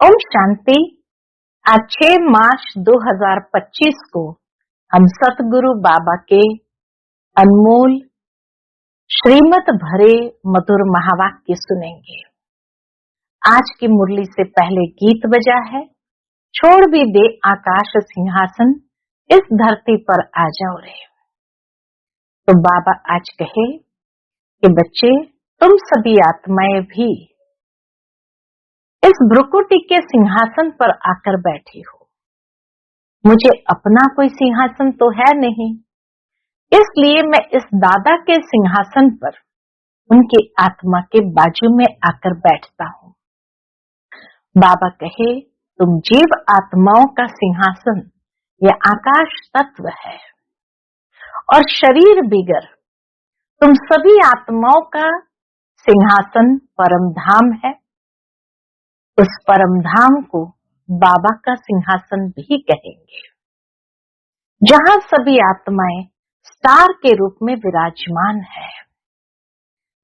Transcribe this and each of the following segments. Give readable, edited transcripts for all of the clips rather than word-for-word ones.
ओम शांति। आज 6 मार्च 2025 को हम सतगुरु बाबा के अनमोल श्रीमत भरे मधुर महावाक्य सुनेंगे। आज की मुरली से पहले गीत बजा है, छोड़ भी दे आकाश सिंहासन, इस धरती पर आ जाओ रे। तो बाबा आज कहे कि बच्चे, तुम सभी आत्माएं भी इस भ्रुकुटी के सिंहासन पर आकर बैठी हो। मुझे अपना कोई सिंहासन तो है नहीं, इसलिए मैं इस दादा के सिंहासन पर उनकी आत्मा के बाजू में आकर बैठता हूँ। बाबा कहे, तुम जीव आत्माओं का सिंहासन यह आकाश तत्व है और शरीर बिगर तुम सभी आत्माओं का सिंहासन परम धाम है। उस परम धाम को बाबा का सिंहासन भी कहेंगे, जहां सभी आत्माएं स्टार के रूप में विराजमान है।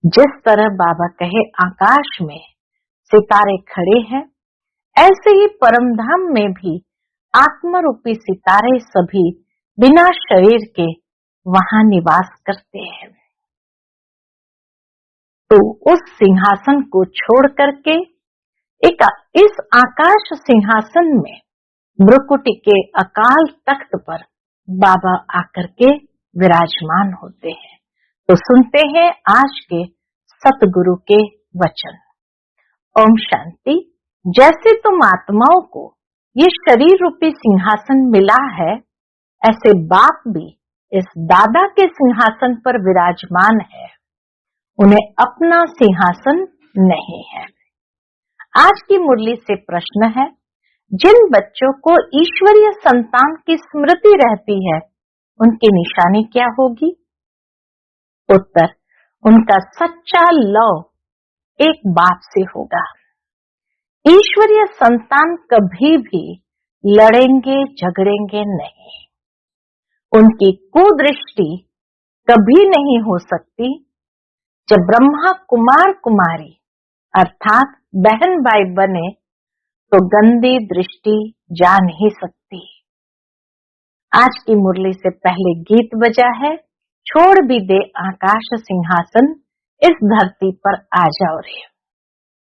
जिस तरह बाबा कहे आकाश में सितारे खड़े हैं, ऐसे ही परम धाम में भी आत्मा रूपी सितारे सभी बिना शरीर के वहां निवास करते हैं। तो उस सिंहासन को छोड़ करके इस आकाश सिंहासन में भ्रुकुटी के अकाल तख्त पर बाबा आकर के विराजमान होते हैं। तो सुनते हैं आज के सतगुरु के वचन। ओम शांति। जैसे तुम आत्माओं को ये शरीर रूपी सिंहासन मिला है, ऐसे बाप भी इस दादा के सिंहासन पर विराजमान है। उन्हें अपना सिंहासन नहीं है। आज की मुरली से प्रश्न है, जिन बच्चों को ईश्वरीय संतान की स्मृति रहती है, उनकी निशानी क्या होगी? उत्तर, उनका सच्चा लव एक बाप से होगा। ईश्वरीय संतान कभी भी लड़ेंगे झगड़ेंगे नहीं। उनकी कुदृष्टि कभी नहीं हो सकती। जब ब्रह्मा कुमार कुमारी अर्थात बहन भाई बने, तो गंदी दृष्टि जा नहीं सकती। आज की मुरली से पहले गीत बजा है, छोड़ भी दे आकाश सिंहासन, इस धरती पर आ जाओ रे।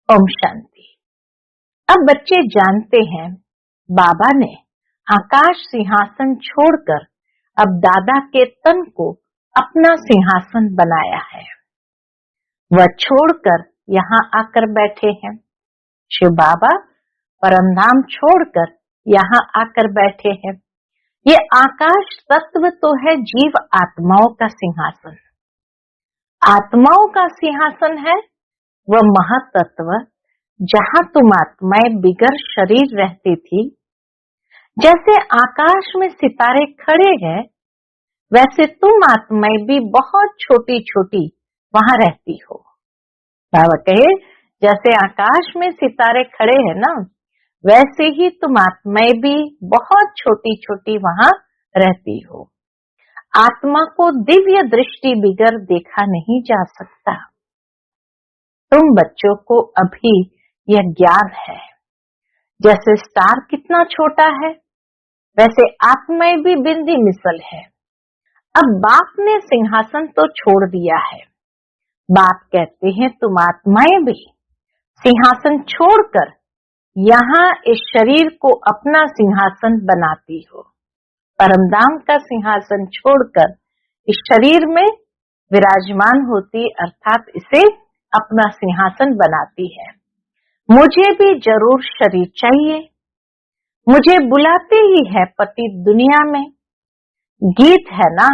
ओम शांति। अब बच्चे जानते हैं, बाबा ने आकाश सिंहासन छोड़कर अब दादा के तन को अपना सिंहासन बनाया है। वह छोड़कर यहाँ आकर बैठे हैं। शिव बाबा परमधाम छोड़कर यहाँ आकर बैठे हैं। ये आकाश तत्व तो है जीव आत्माओं का सिंहासन। आत्माओं का सिंहासन है वह महतत्व, जहाँ तुम आत्माएं बिगर शरीर रहती थी। जैसे आकाश में सितारे खड़े हैं, वैसे तुम आत्माएं भी बहुत छोटी छोटी वहां रहती हो। बाबा कहे, जैसे आकाश में सितारे खड़े हैं ना, वैसे ही तुम आत्माएं भी बहुत छोटी छोटी वहां रहती हो। आत्मा को दिव्य दृष्टि बिगर देखा नहीं जा सकता। तुम बच्चों को अभी यह ज्ञान है। जैसे स्टार कितना छोटा है, वैसे आत्माएं भी बिंदी मिसल है। अब बाप ने सिंहासन तो छोड़ दिया है। बाप कहते हैं, तुम आत्माएं भी सिंहासन छोड़कर यहाँ इस शरीर को अपना सिंहासन बनाती हो। परमधाम का सिंहासन छोड़कर इस शरीर में विराजमान होती, अर्थात इसे अपना सिंहासन बनाती है। मुझे भी जरूर शरीर चाहिए, मुझे बुलाते ही है पति दुनिया में। गीत है ना,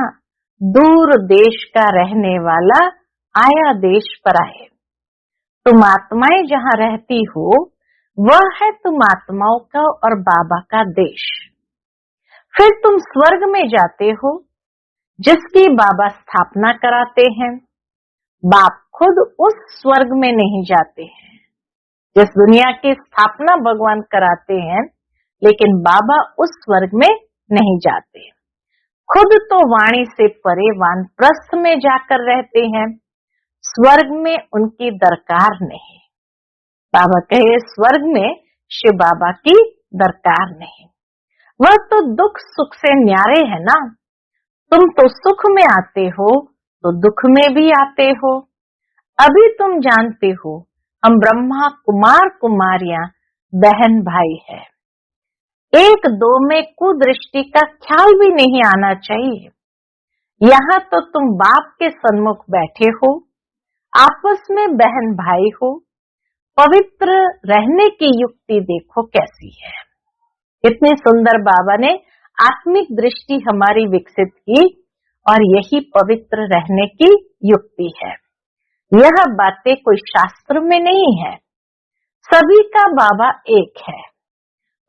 दूर देश का रहने वाला आया देश पर आए। तुम आत्माएं जहाँ रहती हो, वह है तुम आत्माओं का और बाबा का देश। फिर तुम स्वर्ग में जाते हो, जिसकी बाबा स्थापना कराते हैं। बाप खुद उस स्वर्ग में नहीं जाते हैं जिस दुनिया की स्थापना भगवान कराते हैं, लेकिन बाबा उस स्वर्ग में नहीं जाते। खुद तो वाणी से परे वानप्रस्थ में जाकर रहते हैं। स्वर्ग में उनकी दरकार नहीं। बाबा कहे, स्वर्ग में शिव बाबा की दरकार नहीं। वह तो दुख सुख से न्यारे है ना। तुम तो सुख में आते हो तो दुख में भी आते हो। अभी तुम जानते हो हम ब्रह्मा कुमार कुमारियां बहन भाई है। एक दो में कुदृष्टि का ख्याल भी नहीं आना चाहिए। यहाँ तो तुम बाप के सन्मुख बैठे हो, आपस में बहन भाई हो। पवित्र रहने की युक्ति देखो कैसी है। इतनी सुंदर बाबा ने आत्मिक दृष्टि हमारी विकसित की और यही पवित्र रहने की युक्ति है। यह बातें कोई शास्त्र में नहीं है। सभी का बाबा एक है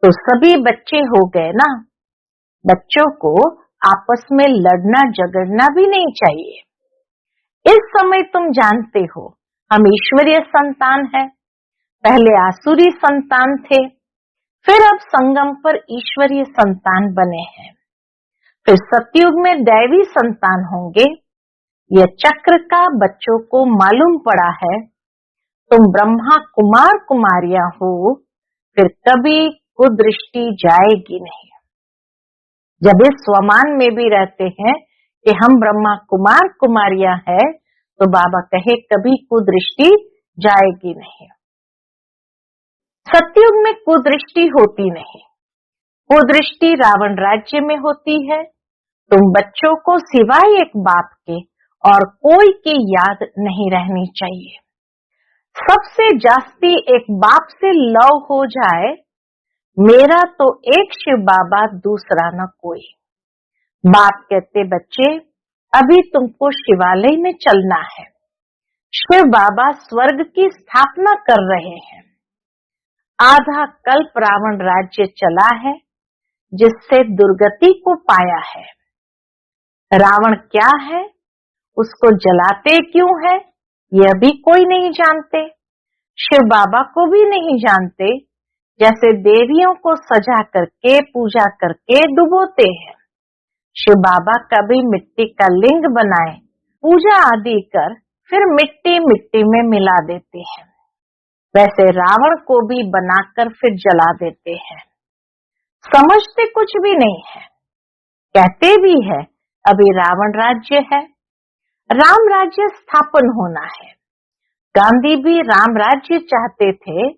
तो सभी बच्चे हो गए ना। बच्चों को आपस में लड़ना झगड़ना भी नहीं चाहिए। इस समय तुम जानते हो हम ईश्वरीय संतान हैं। पहले आसुरी संतान थे, फिर अब संगम पर ईश्वरीय संतान बने हैं, फिर सतयुग में दैवी संतान होंगे। यह चक्र का बच्चों को मालूम पड़ा है। तुम ब्रह्मा कुमार कुमारियां हो, फिर कभी कुदृष्टि जाएगी नहीं। जब इस स्वमान में भी रहते हैं कि हम ब्रह्मा कुमार कुमारियां हैं, तो बाबा कहे कभी कुदृष्टि जाएगी नहीं। सतयुग में कुदृष्टि होती नहीं। कुदृष्टि रावण राज्य में होती है। तुम बच्चों को सिवाय एक बाप के और कोई की याद नहीं रहनी चाहिए। सबसे जास्ती एक बाप से लव हो जाए, मेरा तो एक शिव बाबा दूसरा न कोई। बाप कहते बच्चे अभी तुमको शिवालय में चलना है। शिव बाबा स्वर्ग की स्थापना कर रहे हैं। आधा कल्प रावण राज्य चला है जिससे दुर्गति को पाया है। रावण क्या है, उसको जलाते क्यों है, यह भी कोई नहीं जानते। शिव बाबा को भी नहीं जानते। जैसे देवियों को सजा करके पूजा करके डुबोते हैं, शिव बाबा कभी मिट्टी का लिंग बनाए, पूजा आदि कर फिर मिट्टी मिट्टी में मिला देते हैं। वैसे रावण को भी बनाकर फिर जला देते हैं। समझते कुछ भी नहीं है। कहते भी है अभी रावण राज्य है, राम राज्य स्थापन होना है। गांधी भी राम राज्य चाहते थे,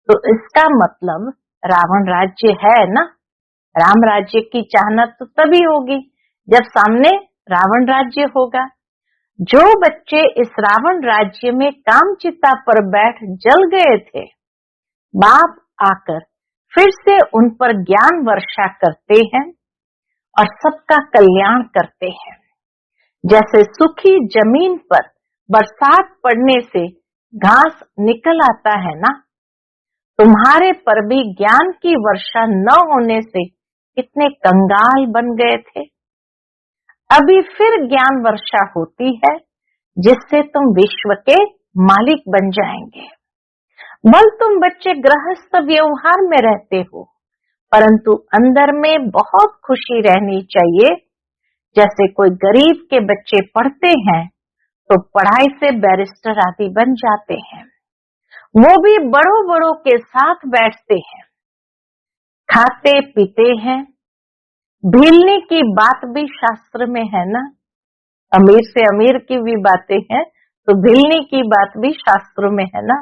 तो इसका मतलब रावण राज्य है ना। राम राज्य की चाहना तो तभी होगी जब सामने रावण राज्य होगा। जो बच्चे इस रावण राज्य में कामचिता पर बैठ जल गए थे, बाप आकर फिर से उन पर ज्ञान वर्षा करते हैं और सबका कल्याण करते हैं। जैसे सूखी जमीन पर बरसात पड़ने से घास निकल आता है ना, तुम्हारे पर भी ज्ञान की वर्षा न होने से कितने कंगाल बन गए थे। अभी फिर ज्ञान वर्षा होती है जिससे तुम विश्व के मालिक बन जाएंगे। बल तुम बच्चे गृहस्थ व्यवहार में रहते हो, परंतु अंदर में बहुत खुशी रहनी चाहिए। जैसे कोई गरीब के बच्चे पढ़ते हैं तो पढ़ाई से बैरिस्टर आदि बन जाते हैं। वो भी बड़ों बड़ों के साथ बैठते हैं, खाते पीते हैं। भीलने की बात भी शास्त्र में है ना। अमीर से अमीर की भी बातें हैं, तो भीलने की बात भी शास्त्रों में है ना।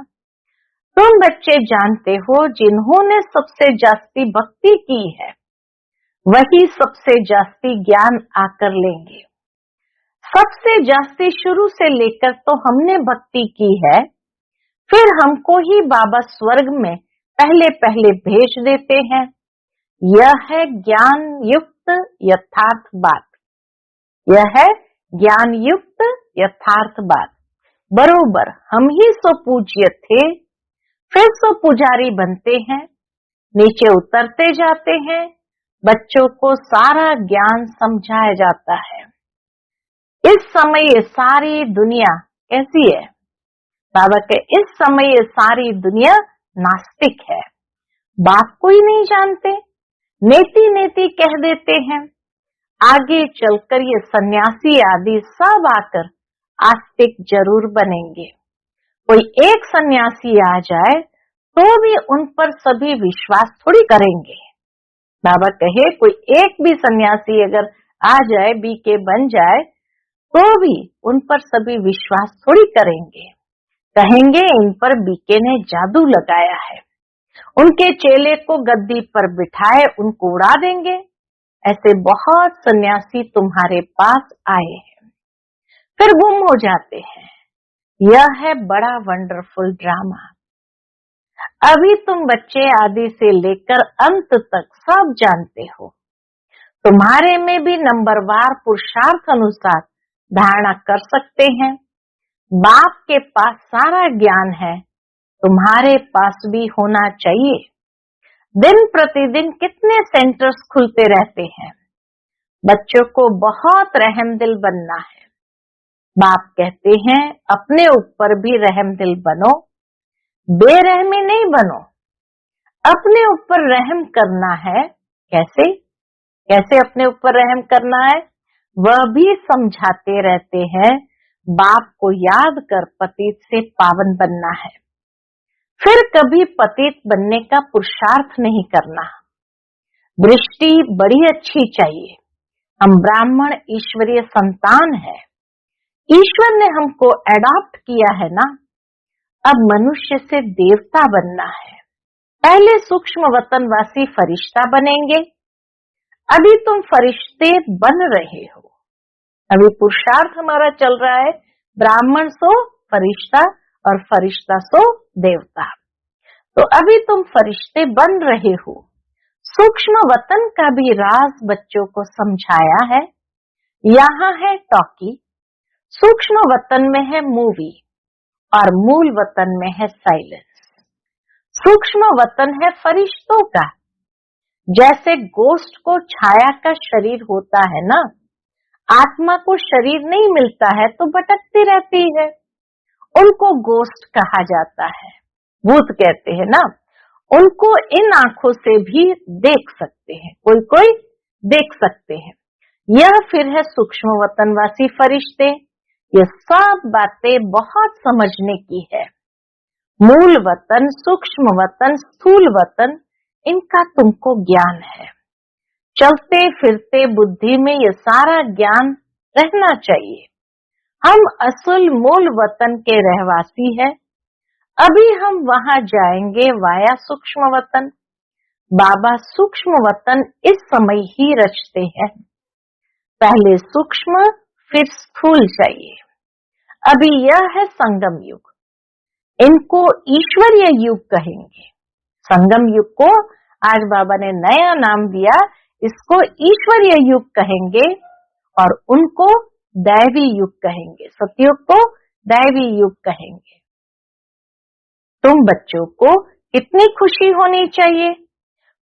तुम बच्चे जानते हो जिन्होंने सबसे जास्ती भक्ति की है, वही सबसे जास्ती ज्ञान आकर लेंगे। सबसे जास्ती शुरू से लेकर तो हमने भक्ति की है, फिर हमको ही बाबा स्वर्ग में पहले पहले भेज देते हैं। यह है ज्ञान युक्त यथार्थ बात। यह है ज्ञान युक्त यथार्थ बात। बरोबर हम ही सो पूज्य थे, फिर सो पुजारी बनते हैं, नीचे उतरते जाते हैं। बच्चों को सारा ज्ञान समझाया जाता है। इस समय ये सारी दुनिया कैसी है? बाबा के इस समय ये सारी दुनिया नास्तिक है। बाप को ही नहीं जानते, नेति नेति कह देते हैं। आगे चलकर ये सन्यासी आदि सब आकर आस्तिक जरूर बनेंगे। कोई एक सन्यासी आ जाए तो भी उन पर सभी विश्वास थोड़ी करेंगे। बाबा कहे कोई एक भी सन्यासी अगर आ जाए, बीके बन जाए, तो भी उन पर सभी विश्वास थोड़ी करेंगे। कहेंगे इन पर बीके ने जादू लगाया है, उनके चेले को गद्दी पर बिठाए उनको उड़ा देंगे। ऐसे बहुत सन्यासी तुम्हारे पास आए हैं, फिर गुम हो जाते हैं। यह है बड़ा वंडरफुल ड्रामा। अभी तुम बच्चे आदि से लेकर अंत तक सब जानते हो। तुम्हारे में भी नंबरवार पुरुषार्थ अनुसार धारणा कर सकते हैं। बाप के पास सारा ज्ञान है, तुम्हारे पास भी होना चाहिए। दिन प्रतिदिन कितने सेंटर्स खुलते रहते हैं। बच्चों को बहुत रहमदिल बनना है। बाप कहते हैं अपने ऊपर भी रहमदिल बनो, बेरहमी नहीं बनो। अपने ऊपर रहम करना है। कैसे कैसे अपने ऊपर रहम करना है, वह भी समझाते रहते हैं। बाप को याद कर पतित से पावन बनना है, फिर कभी पतित बनने का पुरुषार्थ नहीं करना। दृष्टि बड़ी अच्छी चाहिए। हम ब्राह्मण ईश्वरीय संतान है, ईश्वर ने हमको एडॉप्ट किया है ना। अब मनुष्य से देवता बनना है। पहले सूक्ष्म वतनवासी फरिश्ता बनेंगे। अभी तुम फरिश्ते बन रहे हो। अभी पुरुषार्थ हमारा चल रहा है, ब्राह्मण सो फरिश्ता और फरिश्ता सो देवता। तो अभी तुम फरिश्ते बन रहे हो। सूक्ष्म वतन का भी राज बच्चों को समझाया है। यहाँ है टॉकी, सूक्ष्म वतन में है मूवी और मूल वतन में है साइलेंस। सूक्ष्म वतन है फरिश्तों का। जैसे गोश्त को छाया का शरीर होता है ना, आत्मा को शरीर नहीं मिलता है तो भटकती रहती है, उनको गोश्त कहा जाता है, भूत कहते हैं ना। उनको इन आंखों से भी देख सकते हैं, कोई कोई देख सकते हैं। यह फिर है सूक्ष्म वतनवासी फरिश्ते। ये सब बातें बहुत समझने की है। मूल वतन, सूक्ष्म वतन, स्थूल वतन, इनका तुमको ज्ञान है। चलते फिरते बुद्धि में ये सारा ज्ञान रहना चाहिए। हम असल मूल वतन के रहवासी हैं। अभी हम वहां जाएंगे वाया सूक्ष्म वतन। बाबा सूक्ष्म वतन इस समय ही रचते हैं। पहले सूक्ष्म फिर स्थूल चाहिए। अभी यह है संगम युग, इनको ईश्वरीय युग कहेंगे। संगम युग को आज बाबा ने नया नाम दिया, इसको ईश्वरीय युग कहेंगे और उनको दैवी युग कहेंगे, सतयुग को दैवी युग कहेंगे। तुम बच्चों को कितनी खुशी होनी चाहिए।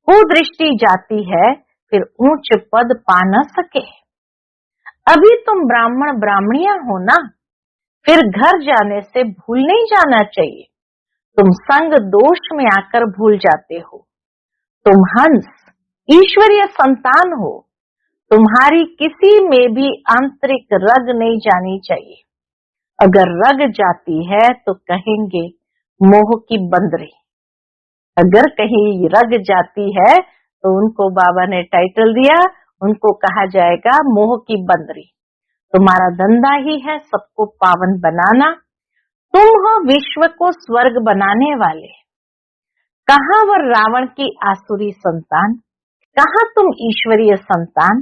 कुदृष्टि जाती है फिर ऊंच पद पा न सके। अभी तुम ब्राह्मण ब्राह्मणियां हो ना, फिर घर जाने से भूल नहीं जाना चाहिए। तुम संग दोष में आकर भूल जाते हो। तुम हंस ईश्वरीय संतान हो। तुम्हारी किसी में भी आंतरिक रग नहीं जानी चाहिए। अगर रग जाती है तो कहेंगे मोह की बंदरी। अगर कहीं रग जाती है तो उनको बाबा ने टाइटल दिया, उनको कहा जाएगा मोह की बंदरी। तुम्हारा धंधा ही है सबको पावन बनाना। तुम हो विश्व को स्वर्ग बनाने वाले। कहाँ वो रावण की आसुरी संतान, कहाँ तुम ईश्वरीय संतान।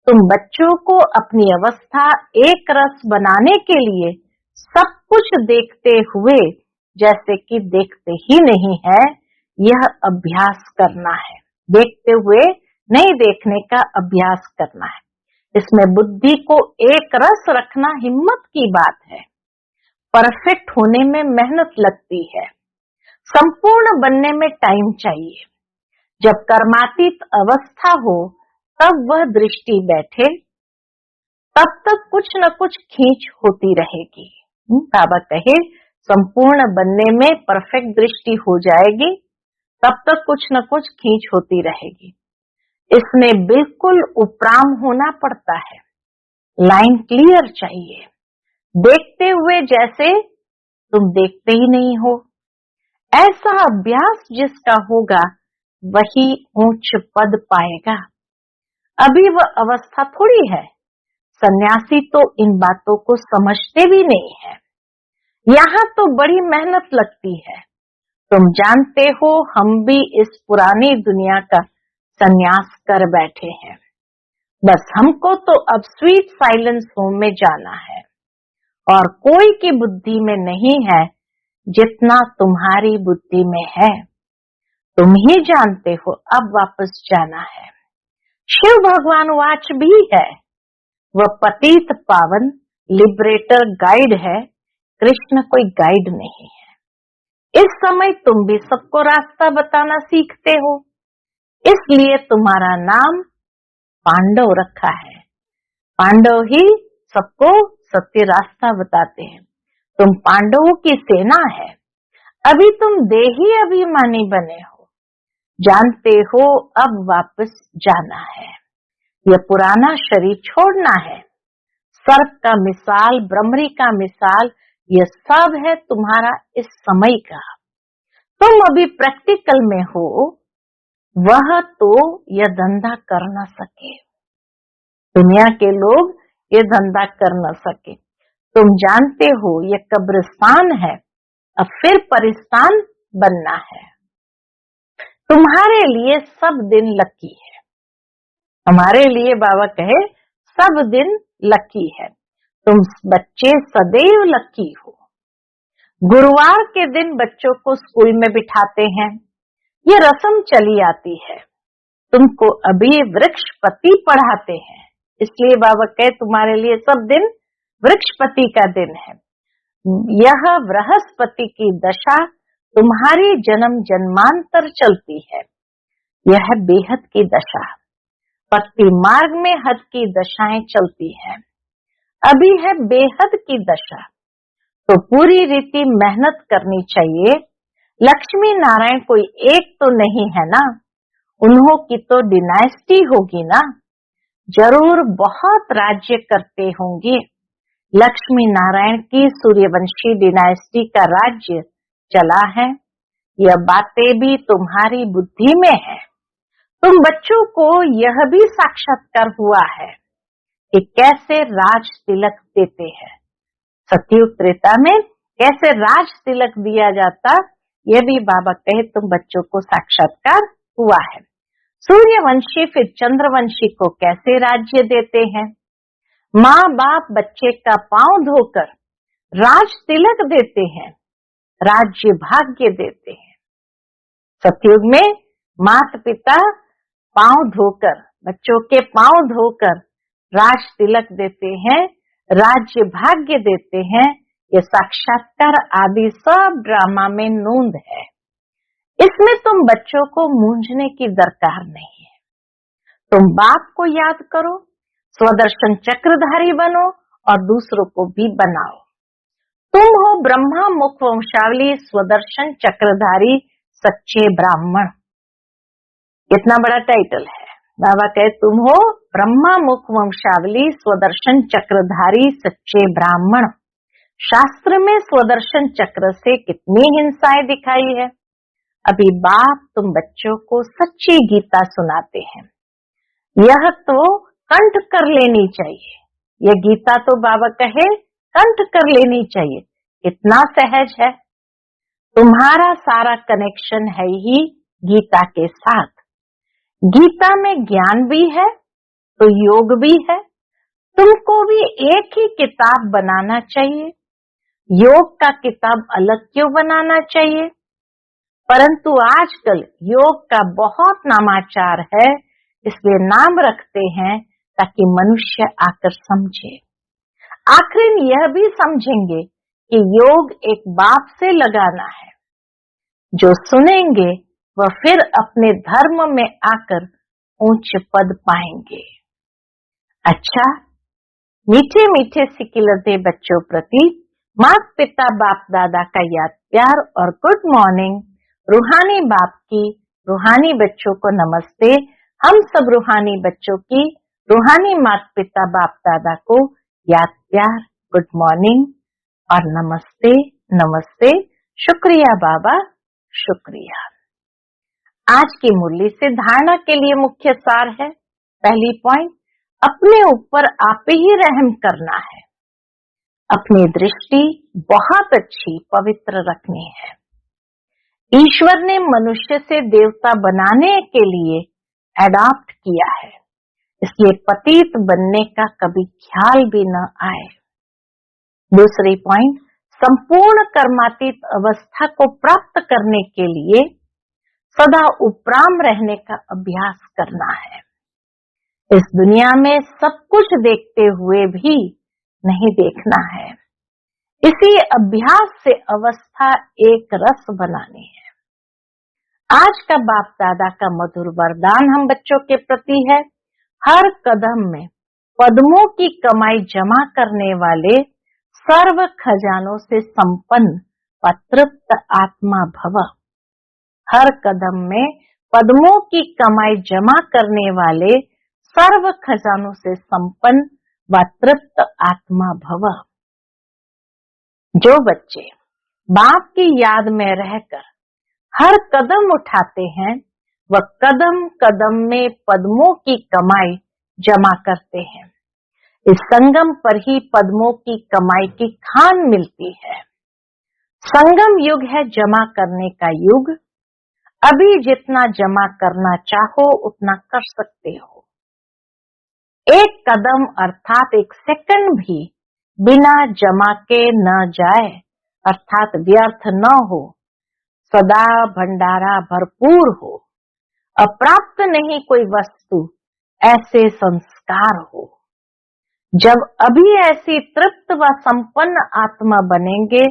तुम बच्चों को अपनी अवस्था एक रस बनाने के लिए सब कुछ देखते हुए जैसे कि देखते ही नहीं है, यह अभ्यास करना है। देखते हुए नहीं देखने का अभ्यास करना है। इसमें बुद्धि को एक रस रखना हिम्मत की बात है। परफेक्ट होने में मेहनत लगती है, संपूर्ण बनने में टाइम चाहिए। जब कर्मातीत अवस्था हो तब वह दृष्टि बैठे, तब तक कुछ न कुछ खींच होती रहेगी। बाबा कहे संपूर्ण बनने में परफेक्ट दृष्टि हो जाएगी, तब तक कुछ न कुछ खींच होती रहेगी। इसमें बिल्कुल उपराम होना पड़ता है, लाइन क्लियर चाहिए। देखते हुए जैसे तुम देखते ही नहीं हो, ऐसा अभ्यास जिसका होगा वही ऊंच पद पाएगा। अभी वह अवस्था थोड़ी है। सन्यासी तो इन बातों को समझते भी नहीं है। यहाँ तो बड़ी मेहनत लगती है। तुम जानते हो, हम भी इस पुरानी दुनिया का सन्यास कर बैठे हैं। बस हमको तो अब स्वीट साइलेंस होम में जाना है, और कोई की बुद्धि में नहीं है जितना तुम्हारी बुद्धि में है। तुम ही जानते हो अब वापस जाना है। शिव भगवान वाच भी है। वह पतित पावन लिबरेटर गाइड है। कृष्ण कोई गाइड नहीं है। इस समय तुम भी सबको रास्ता बताना सीखते हो, इसलिए तुम्हारा नाम पांडव रखा है। पांडव ही सबको सत्य रास्ता बताते हैं। तुम पांडवों की सेना है। अभी तुम देही अभिमानी बने हो। जानते हो अब वापस जाना है। यह पुराना शरीर छोड़ना है। सर्प का मिसाल, भ्रमरी का मिसाल, यह सब है तुम्हारा इस समय का। तुम अभी प्रैक्टिकल में हो, वह तो यह धंधा कर न सके। दुनिया के लोग ये धंधा कर न सके। तुम जानते हो यह कब्रिस्तान है, अब फिर परिस्तान बनना है। तुम्हारे लिए सब दिन लकी है। हमारे लिए बाबा कहे सब दिन लकी है। तुम बच्चे सदैव लकी हो। गुरुवार के दिन बच्चों को स्कूल में बिठाते हैं। ये रस्म चली आती है। तुमको अभी वृक्षपति पढ़ाते हैं, इसलिए बाबा कहे तुम्हारे लिए सब दिन वृक्षपति का दिन है। यह बृहस्पति की दशा तुम्हारी जन्म जन्मांतर चलती है। यह बेहद की दशा, भक्ति मार्ग में हद की दशाएं चलती हैं। अभी है बेहद की दशा, तो पूरी रीति मेहनत करनी चाहिए। लक्ष्मी नारायण कोई एक तो नहीं है ना, उन्हों की तो डिनाइस्टी होगी ना। जरूर बहुत राज्य करते होंगे। लक्ष्मी नारायण की सूर्यवंशी डिनाइस्टी का राज्य चला है। यह बातें भी तुम्हारी बुद्धि में है। तुम बच्चों को यह भी साक्षात्कार हुआ है कि कैसे राज तिलक देते हैं। सतयुग त्रेता में कैसे राज तिलक दिया जाता, यह भी बाबा कहे तुम बच्चों को साक्षात्कार हुआ है। सूर्यवंशी फिर चंद्रवंशी को कैसे राज्य देते हैं। माँ बाप बच्चे का पांव धोकर राज तिलक देते हैं, राज्य भाग्य देते हैं। सतयुग में माता पिता पांव धोकर, बच्चों के पांव धोकर राज तिलक देते हैं, राज्य भाग्य देते हैं। ये साक्षात्कार आदि सब ड्रामा में नोंद है। इसमें तुम बच्चों को मूंझने की दरकार नहीं है। तुम बाप को याद करो, स्वदर्शन चक्रधारी बनो और दूसरों को भी बनाओ। तुम हो ब्रह्मा मुख वंशावली स्वदर्शन चक्रधारी सच्चे ब्राह्मण। इतना बड़ा टाइटल है। बाबा कहे तुम हो ब्रह्मा मुख वंशावली स्वदर्शन चक्रधारी सच्चे ब्राह्मण। शास्त्र में स्वदर्शन चक्र से कितनी हिंसाएं दिखाई है। अभी बाप तुम बच्चों को सच्ची गीता सुनाते हैं। यह तो कंठ कर लेनी चाहिए। यह गीता तो बाबा कहे कंठ कर लेनी चाहिए। कितना सहज है। तुम्हारा सारा कनेक्शन है ही गीता के साथ। गीता में ज्ञान भी है तो योग भी है। तुमको भी एक ही किताब बनाना चाहिए। योग का किताब अलग क्यों बनाना चाहिए। परंतु आजकल योग का बहुत नामाचार है, इसलिए नाम रखते हैं ताकि मनुष्य आकर समझे। आखिर यह भी समझेंगे कि योग एक बाप से लगाना है। जो सुनेंगे वह फिर अपने धर्म में आकर ऊंच पद पाएंगे। अच्छा, मीठे मीठे सिकिलते बच्चों प्रति माता पिता बाप दादा का याद प्यार और गुड मॉर्निंग। रूहानी बाप की रूहानी बच्चों को नमस्ते। हम सब रूहानी बच्चों की रूहानी माता पिता बाप दादा को याद प्यार, गुड मॉर्निंग और नमस्ते। नमस्ते। शुक्रिया बाबा, शुक्रिया। आज की मुरली से धारणा के लिए मुख्य सार है, पहली पॉइंट, अपने ऊपर आप ही रहम करना है। अपनी दृष्टि बहुत अच्छी पवित्र रखनी है। ईश्वर ने मनुष्य से देवता बनाने के लिए एडॉप्ट किया है, इसलिए पतित बनने का कभी ख्याल भी न आए। दूसरी पॉइंट, संपूर्ण कर्मातीत अवस्था को प्राप्त करने के लिए सदा उपराम रहने का अभ्यास करना है। इस दुनिया में सब कुछ देखते हुए भी नहीं देखना है। इसी अभ्यास से अवस्था एक रस बनानी है। आज का बाप दादा का मधुर वरदान हम बच्चों के प्रति है, हर कदम में पद्मों की कमाई जमा करने वाले सर्व खजानों से संपन्न व तृप्त आत्मा भव। हर कदम में पद्मों की कमाई जमा करने वाले सर्व खजानों से संपन्न व तृप्त आत्मा भव। जो बच्चे बाप की याद में रहकर हर कदम उठाते हैं, वह कदम कदम में पद्मों की कमाई जमा करते हैं। इस संगम पर ही पद्मों की कमाई की खान मिलती है। संगम युग है जमा करने का युग। अभी जितना जमा करना चाहो उतना कर सकते हो। एक कदम अर्थात एक सेकंड भी बिना जमा के न जाए, अर्थात व्यर्थ न हो, सदा भंडारा भरपूर हो। अप्राप्त नहीं कोई वस्तु, ऐसे संस्कार हो। जब अभी ऐसी तृप्त व संपन्न आत्मा बनेंगे,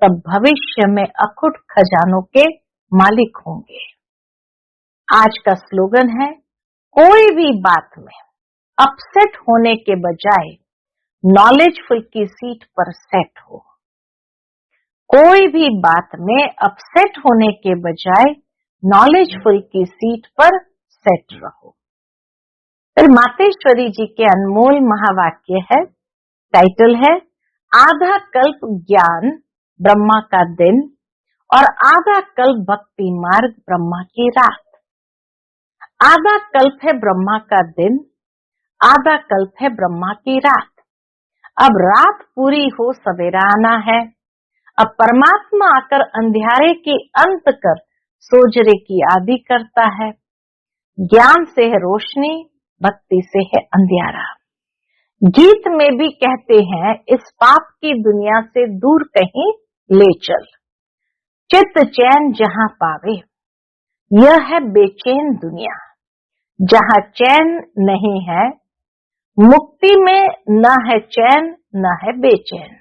तब भविष्य में अखुट खजानों के मालिक होंगे। आज का स्लोगन है, कोई भी बात में अपसेट होने के बजाय नॉलेजफुल की सीट पर सेट हो। कोई भी बात में अपसेट होने के बजाय नॉलेजफुल की सीट पर सेट रहो। फिर मातेश्वरी जी के अनमोल महावाक्य है, टाइटल है, आधा कल्प ज्ञान ब्रह्मा का दिन और आधा कल्प भक्ति मार्ग ब्रह्मा की रात। आधा कल्प है ब्रह्मा का दिन, आधा कल्प है ब्रह्मा की रात। अब रात पूरी हो सवेरा आना है। अब परमात्मा आकर अंधियारे की अंत कर सोजरे की आदि करता है। ज्ञान से है रोशनी, भक्ति से है अंधियारा। गीत में भी कहते हैं, इस पाप की दुनिया से दूर कहीं ले चल, चित्त चैन जहां पावे। यह है बेचैन दुनिया, जहां चैन नहीं है। मुक्ति में न है चैन न है बेचैन।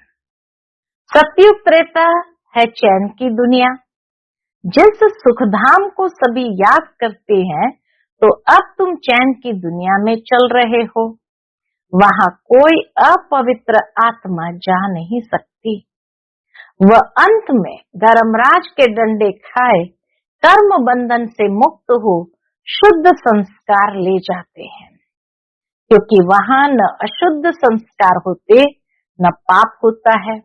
सतयुग त्रेता है चैन की दुनिया। जिस सुखधाम को सभी याद करते हैं, तो अब तुम चैन की दुनिया में चल रहे हो। वहां कोई अपवित्र आत्मा जा नहीं सकती। वह अंत में धर्मराज के डंडे खाए कर्म बंधन से मुक्त हो शुद्ध संस्कार ले जाते हैं, क्योंकि वहां न अशुद्ध संस्कार होते न पाप होता है।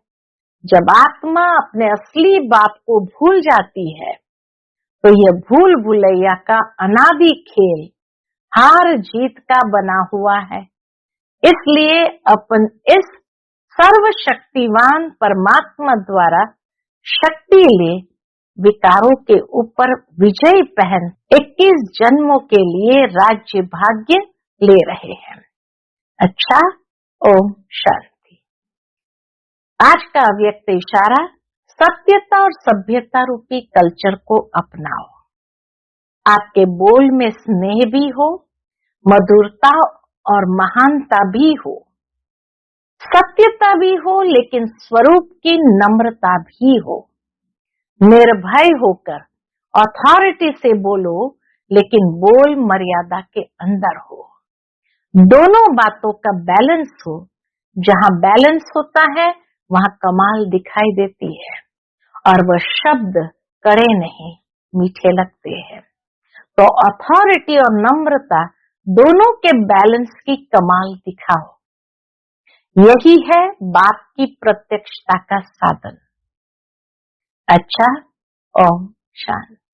जब आत्मा अपने असली बाप को भूल जाती है, तो यह भूल भुलैया का अनादि खेल हार जीत का बना हुआ है। इसलिए अपन इस सर्वशक्तिवान परमात्मा द्वारा शक्ति ले विकारों के ऊपर विजय पहन 21 जन्मों के लिए राज्य भाग्य ले रहे हैं। अच्छा, ओम शांति। आज का अव्यक्त इशारा, सत्यता और सभ्यता रूपी कल्चर को अपनाओ। आपके बोल में स्नेह भी हो, मधुरता और महानता भी हो, सत्यता भी हो, लेकिन स्वरूप की नम्रता भी हो। निर्भय होकर अथॉरिटी से बोलो, लेकिन बोल मर्यादा के अंदर हो। दोनों बातों का बैलेंस हो। जहां बैलेंस होता है, वहां कमाल दिखाई देती है और वह शब्द कड़े नहीं मीठे लगते हैं। तो अथॉरिटी और नम्रता दोनों के बैलेंस की कमाल दिखाओ। यही है बाप की प्रत्यक्षता का साधन। अच्छा, ओम शांति।